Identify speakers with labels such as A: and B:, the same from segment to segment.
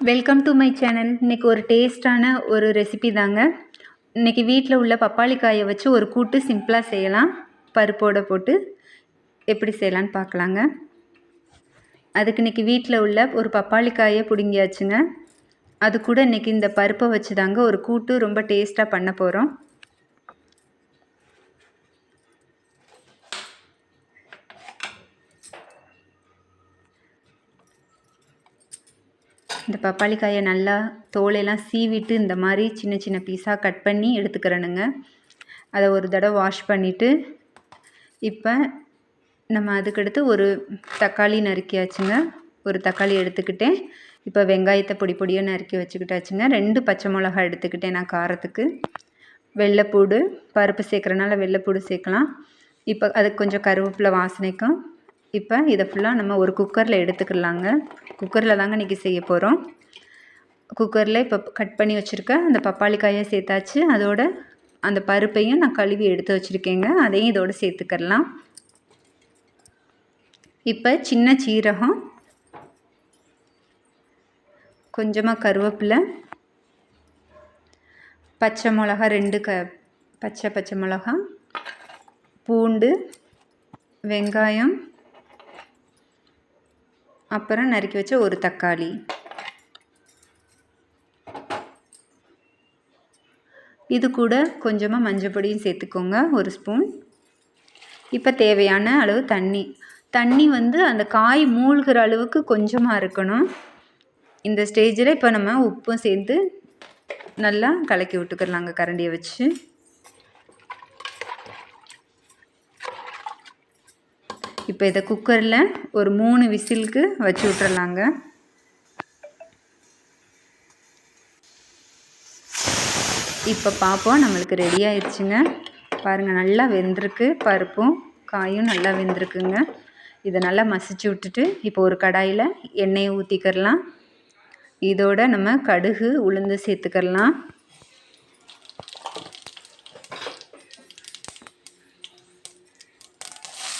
A: Welcome to my channel. இன்றைக்கி ஒரு டேஸ்டான ஒரு ரெசிபி தாங்க. இன்றைக்கி வீட்டில் உள்ள பப்பாளி காயை வச்சு ஒரு கூட்டு சிம்பிளாக செய்யலாம். பருப்போடு போட்டு எப்படி செய்யலான்னு பார்க்கலாங்க. அதுக்கு இன்றைக்கி வீட்டில் உள்ள ஒரு பப்பாளி காயை பிடுங்கியாச்சுங்க. அது கூட இன்றைக்கி இந்த பருப்பை வச்சு தாங்க ஒரு கூட்டு ரொம்ப டேஸ்ட்டாக பண்ண போகிறோம். இந்த பப்பாளி காயை நல்லா தோலையெல்லாம் சீவிட்டு இந்த மாதிரி சின்ன சின்ன பீஸாக கட் பண்ணி எடுத்துக்கிறேனுங்க. அதை ஒரு தடவை வாஷ் பண்ணிவிட்டு இப்போ நம்ம அதுக்கடுத்து ஒரு தக்காளி நறுக்கியாச்சுங்க. ஒரு தக்காளி எடுத்துக்கிட்டேன். இப்போ வெங்காயத்தை பொடி பொடியாக நறுக்கி வச்சுக்கிட்டாச்சுங்க. 2 பச்சை மிளகா எடுத்துக்கிட்டேன் நான் காரத்துக்கு. வெள்ளைப்பூடு, பருப்பு சேர்க்குறனால வெள்ளைப்பூடு சேர்க்கலாம். இப்போ அதுக்கு கொஞ்சம் கருவேப்பிலை வாசனைக்கும். இப்போ இதை ஃபுல்லாக நம்ம ஒரு குக்கரில் எடுத்துக்கலாங்க. குக்கரில் தாங்க இன்றைக்கி செய்ய போகிறோம். குக்கரில் இப்போ கட் பண்ணி வச்சுருக்க அந்த பப்பாளி காயை சேர்த்தாச்சு. அதோட அந்த பருப்பையும் நான் கழுவி எடுத்து வச்சுருக்கேங்க. அதையும் இதோடு சேர்த்துக்கலாம். இப்போ சின்ன சீரகம், கொஞ்சமாக கருவேப்பிலை, பச்சை மிளகா 2 பச்சை மிளகா, பூண்டு, வெங்காயம், அப்புறம் நறுக்கி வச்ச ஒரு தக்காளி. இது கூட கொஞ்சமாக மஞ்சள் பொடியும் சேர்த்துக்கோங்க, 1 ஸ்பூன். இப்போ தேவையான அளவு தண்ணி வந்து அந்த காய் மூழ்கிற அளவுக்கு கொஞ்சமாக இருக்கணும். இந்த ஸ்டேஜில் இப்போ நம்ம உப்பும் சேர்த்து நல்லா கலக்கி விட்டுக்கிறலாங்க கரண்டியை வச்சு. இப்போ இதை குக்கரில் ஒரு 3 விசிலுக்கு வச்சு விட்டுறலாங்க. இப்போ பார்ப்போம், நம்மளுக்கு ரெடி ஆயிடுச்சுங்க. பாருங்கள், நல்லா வெந்திருக்கு. பருப்பும் காயும் நல்லா வெந்திருக்குங்க. இதை நல்லா மசிச்சு விட்டுட்டு இப்போ ஒரு கடாயில் எண்ணெயை ஊற்றிக்கிறலாம். இதோட நம்ம கடுகு, உளுந்து சேர்த்துக்கிறலாம்.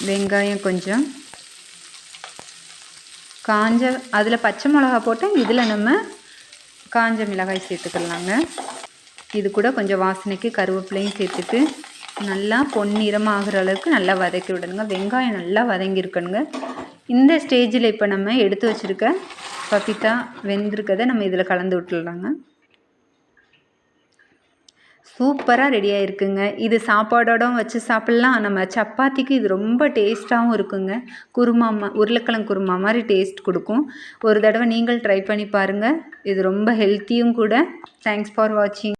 A: வெங்காயம் கொஞ்சம், அதில் பச்சை மிளகா போட்டால் இதில் நம்ம காஞ்ச மிளகாய் சேர்த்துக்கலாங்க. இது கூட கொஞ்சம் வாசனைக்கு கருவேப்பிலையும் சேர்த்துட்டு நல்லா பொன்னிறமாக ஆகிற அளவுக்கு நல்லா வதக்கி விடணுங்க. வெங்காயம் நல்லா வதங்கியிருக்கணுங்க. இந்த ஸ்டேஜில் இப்போ நம்ம எடுத்து வச்சுருக்க பப்பித்தா வெந்திருக்கதை நம்ம இதில் கலந்து விட்டுடலாங்க. சூப்பராக ரெடி ஆகிருக்குங்க. இது சாப்பாடோடும் வச்சு சாப்பிட்லாம். நம்ம சப்பாத்திக்கு இது ரொம்ப டேஸ்ட்டாகவும் இருக்குங்க. உருளைக்கிழங்கு குருமா மாதிரி டேஸ்ட் கொடுக்கும். ஒரு தடவை நீங்கள் ட்ரை பண்ணி பாருங்கள். இது ரொம்ப ஹெல்த்தியும் கூட. தேங்க்ஸ் ஃபார் வாட்சிங்.